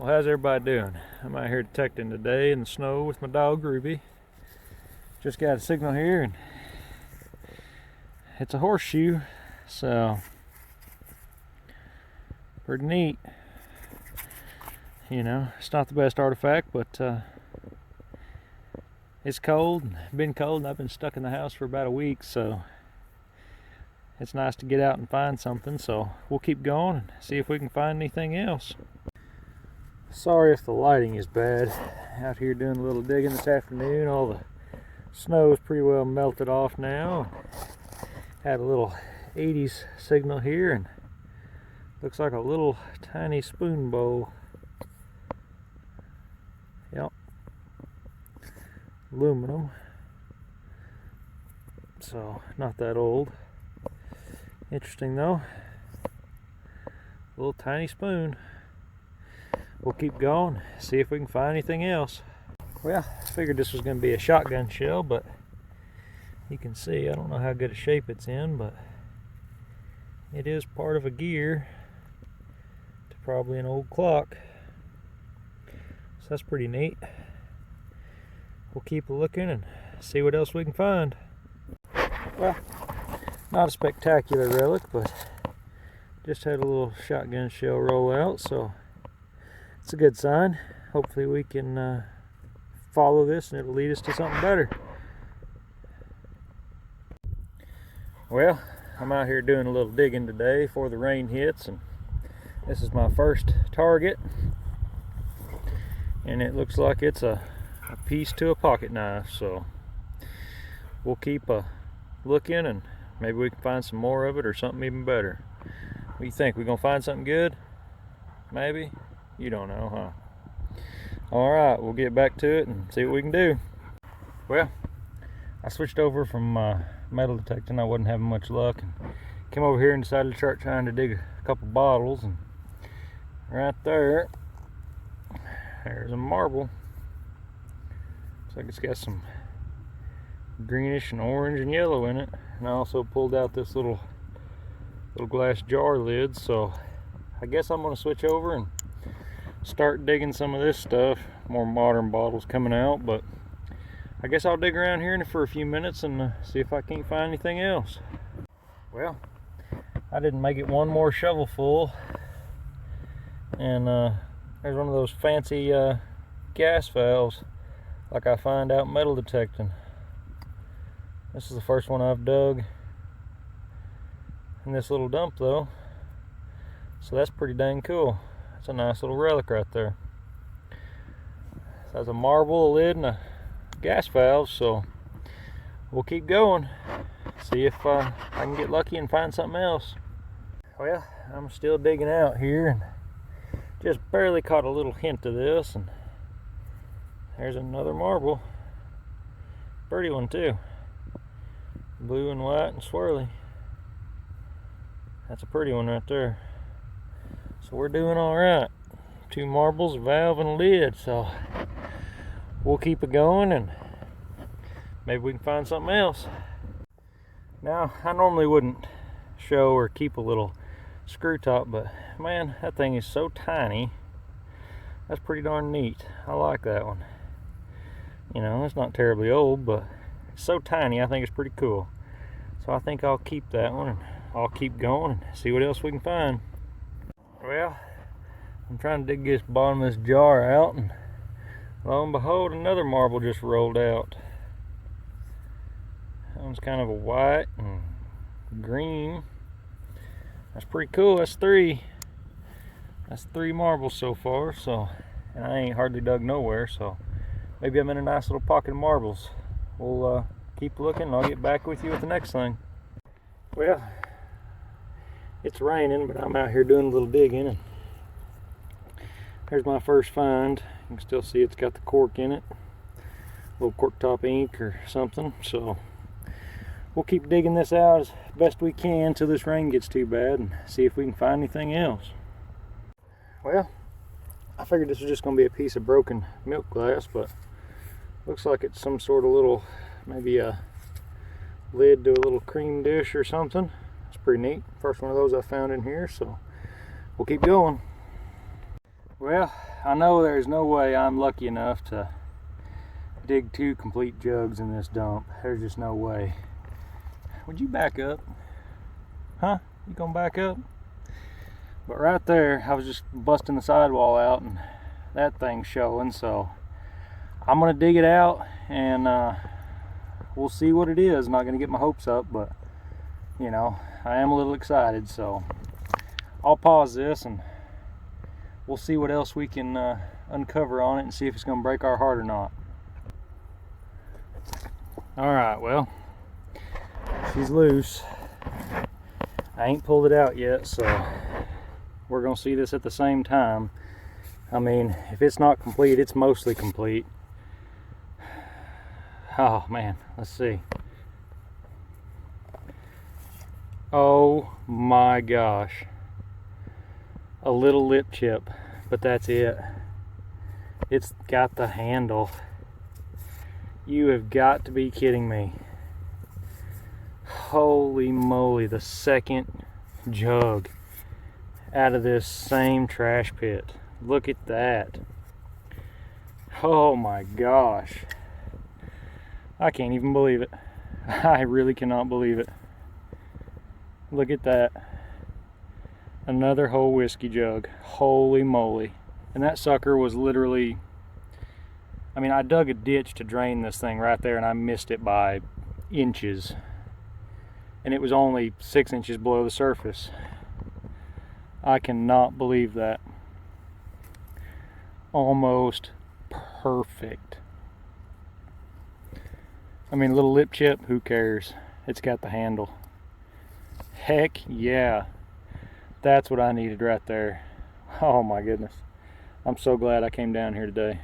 Well, how's everybody doing? I'm out here detecting today in the snow with my dog Ruby. Just got a signal here and it's a horseshoe, so pretty neat. You know, it's not the best artifact, but it's cold, been cold, and I've been stuck in the house for about a week, so it's nice to get out and find something. So we'll keep going and see if we can find anything else. Sorry if the lighting is bad. Out here doing a little digging this afternoon. All the snow is pretty well melted off now. Had a little 80s signal here and looks like a little tiny spoon bowl. Yep. Aluminum. So not that old. Interesting though. Little tiny spoon. We'll keep going, see if we can find anything else. Well, I figured this was going to be a shotgun shell, but you can see, I don't know how good a shape it's in, but it is part of a gear to probably an old clock. So that's pretty neat. We'll keep looking and see what else we can find. Well, not a spectacular relic, but just had a little shotgun shell roll out, so it's a good sign. Hopefully we can follow this and it'll lead us to something better. Well, I'm out here doing a little digging today before the rain hits, and this is my first target, and it looks like it's a piece to a pocket knife, so we'll keep looking and maybe we can find some more of it or something even better. What do you think? We gonna find something good? Maybe? You don't know, huh? Alright, we'll get back to it and see what we can do. Well, I switched over from metal detecting. I wasn't having much luck, and came over here and decided to start trying to dig a couple bottles, and right there's a marble. Looks like it's got some greenish and orange and yellow in it. And I also pulled out this little glass jar lid, so I guess I'm going to switch over and start digging some of this stuff. More modern bottles coming out, but I guess I'll dig around here for a few minutes and see if I can't find anything else. Well, I didn't make it one more shovel full, and there's one of those fancy gas valves like I find out metal detecting. This is the first one I've dug in this little dump though, so that's pretty dang cool. It's a nice little relic right there. It has a marble, a lid, and a gas valve, so we'll keep going. See if I can get lucky and find something else. Well, I'm still digging out here and just barely caught a little hint of this, and there's another marble. Pretty one too. Blue and white and swirly. That's a pretty one right there. So we're doing all right. 2 marbles, a valve, and a lid. So we'll keep it going and maybe we can find something else. Now, I normally wouldn't show or keep a little screw top, but man, that thing is so tiny. That's pretty darn neat. I like that one. You know, it's not terribly old, but it's so tiny, I think it's pretty cool. So I think I'll keep that one, and I'll keep going and see what else we can find. Well, I'm trying to dig this bottom of this jar out, and lo and behold, another marble just rolled out. That one's kind of a white and green. That's pretty cool. That's 3. That's 3 marbles so far. So, and I ain't hardly dug nowhere, so maybe I'm in a nice little pocket of marbles. We'll keep looking, and I'll get back with you with the next thing. Well, it's raining, but I'm out here doing a little digging, and there's my first find. You can still see it's got the cork in it, a little cork top ink or something. So we'll keep digging this out as best we can till this rain gets too bad and see if we can find anything else. Well, I figured this was just going to be a piece of broken milk glass, but looks like it's some sort of little, maybe a lid to a little cream dish or something. It's pretty neat. First one of those I found in here, so we'll keep going. Well, I know there's no way I'm lucky enough to dig 2 complete jugs in this dump. There's just no way. Would you back up? Huh? You gonna back up? But right there, I was just busting the sidewall out and that thing's showing, so I'm gonna dig it out and we'll see what it is. I'm not gonna get my hopes up, but you know, I am a little excited, so I'll pause this and we'll see what else we can uncover on it and see if it's gonna break our heart or not. Alright, well, she's loose. I ain't pulled it out yet, so we're gonna see this at the same time. I mean, if it's not complete, it's mostly complete. Oh man, let's see. Oh my gosh. A little lip chip, but that's it. It's got the handle. You have got to be kidding me. Holy moly, the second jug out of this same trash pit. Look at that. Oh my gosh. I can't even believe it. I really cannot believe it. Look at that. Another whole whiskey jug. Holy moly. And that sucker was literally, I mean, I dug a ditch to drain this thing right there and I missed it by inches. And it was only 6 inches below the surface. I cannot believe that. Almost perfect. I mean, a little lip chip, who cares? It's got the handle. Heck yeah. That's what I needed right there. Oh my goodness. I'm so glad I came down here today.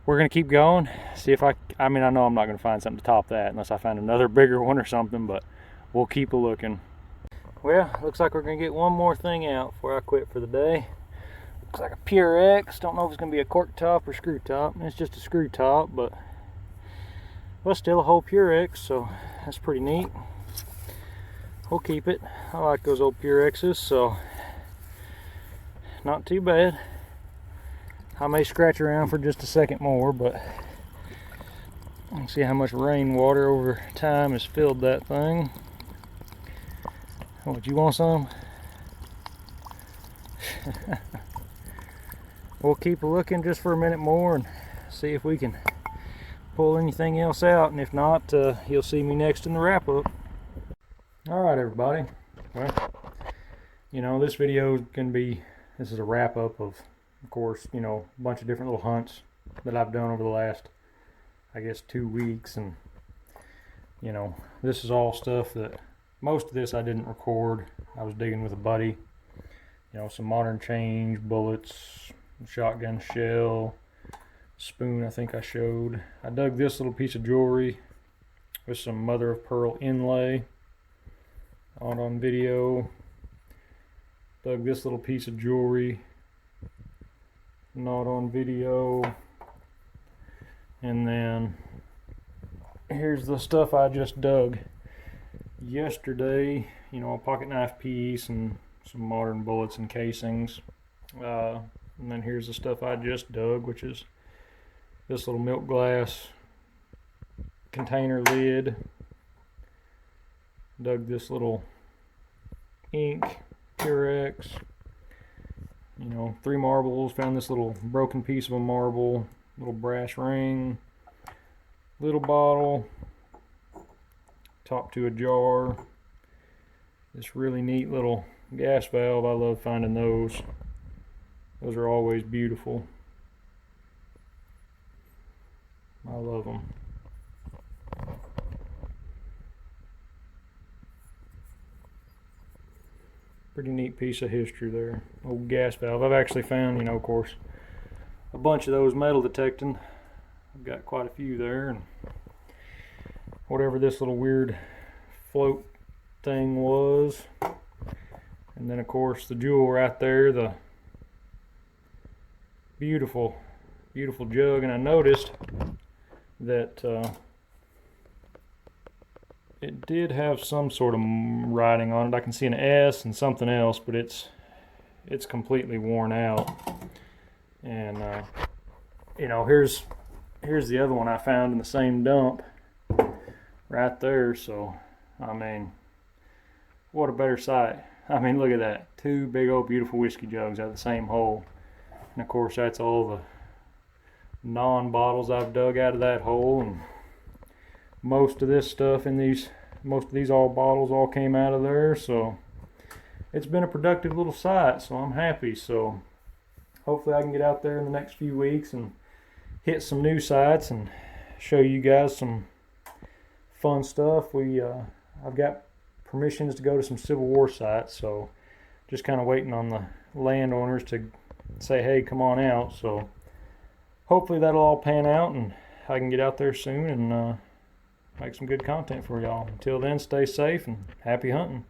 We're gonna keep going, see if I mean, I know I'm not gonna find something to top that unless I find another bigger one or something, but we'll keep a looking. Well, looks like we're gonna get one more thing out before I quit for the day. Looks like a Pure X. Don't know if it's gonna be a cork top or screw top. It's just a screw top, but still a whole Pure X, so that's pretty neat. We'll keep it. I like those old Pure X's, so not too bad. I may scratch around for just a second more, but let's see how much rainwater over time has filled that thing. What, you want some? We'll keep looking just for a minute more and see if we can pull anything else out, and if not, you'll see me next in the wrap-up. Alright everybody, well, you know, this video is going to be, this is a wrap-up of course, you know, a bunch of different little hunts that I've done over the last, I guess, 2 weeks, and you know, this is all stuff that, most of this I didn't record. I was digging with a buddy, you know, some modern change, bullets, shotgun shell, spoon I think I showed. I dug this little piece of jewelry with some mother of pearl inlay, on video. Dug this little piece of jewelry, not on video. And then here's the stuff I just dug yesterday, you know, a pocket knife piece and some modern bullets and casings. And then here's the stuff I just dug, which is this little milk glass container lid. Dug this little ink, Pure X. You know, 3 marbles. Found this little broken piece of a marble, little brass ring, little bottle, top to a jar. This really neat little gas valve. I love finding those. Those are always beautiful. I love them. Pretty neat piece of history there. Old gas valve. I've actually found, you know, of course, a bunch of those metal detecting. I've got quite a few there, and whatever this little weird float thing was. And then of course the jewel right there, the beautiful, beautiful jug. And I noticed that it did have some sort of writing on it. I can see an S and something else, but it's it's completely worn out. And you know, here's the other one I found in the same dump right there. So I mean, what a better sight. I mean, look at that, 2 big old beautiful whiskey jugs out of the same hole. And of course that's all the non-bottles I've dug out of that hole, and most of this stuff in these, most of these all bottles all came out of there. So it's been a productive little site, so I'm happy. So hopefully I can get out there in the next few weeks and hit some new sites and show you guys some fun stuff. I've got permissions to go to some Civil War sites, so just kind of waiting on the landowners to say, hey, come on out. So hopefully that'll all pan out and I can get out there soon and make some good content for y'all. Until then, stay safe and happy hunting.